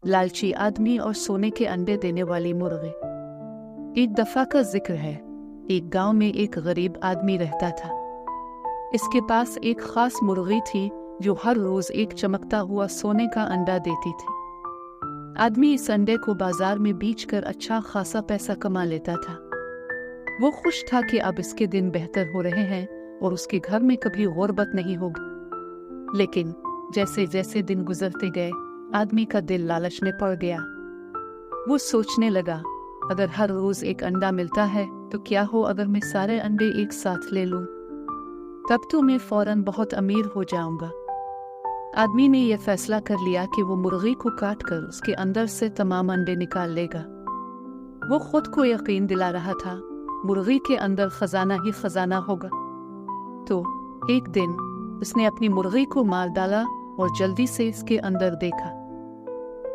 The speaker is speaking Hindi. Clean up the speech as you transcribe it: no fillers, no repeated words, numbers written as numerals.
लालची आदमी और सोने के अंडे देने वाली मुर्गी। एक दफा का जिक्र है, एक गांव में एक गरीब आदमी रहता था। इसके पास एक खास मुर्गी थी जो हर रोज एक चमकता हुआ सोने का अंडा देती थी। आदमी इस अंडे को बाजार में बेचकर अच्छा खासा पैसा कमा लेता था। वो खुश था कि अब इसके दिन बेहतर हो रहे हैं और उसके घर में कभी गुर्बत नहीं होगी। लेकिन जैसे जैसे दिन गुजरते गए, आदमी का दिल लालच में पड़ गया। वो सोचने लगा, अगर हर रोज एक अंडा मिलता है तो क्या हो अगर मैं सारे अंडे एक साथ ले लूं? तब तो मैं फौरन बहुत अमीर हो जाऊंगा। आदमी ने यह फैसला कर लिया कि वो मुर्गी को काट कर उसके अंदर से तमाम अंडे निकाल लेगा। वो खुद को यकीन दिला रहा था, मुर्गी के अंदर खजाना ही खजाना होगा। तो एक दिन उसने अपनी मुर्गी को मार डाला और जल्दी से इसके अंदर देखा।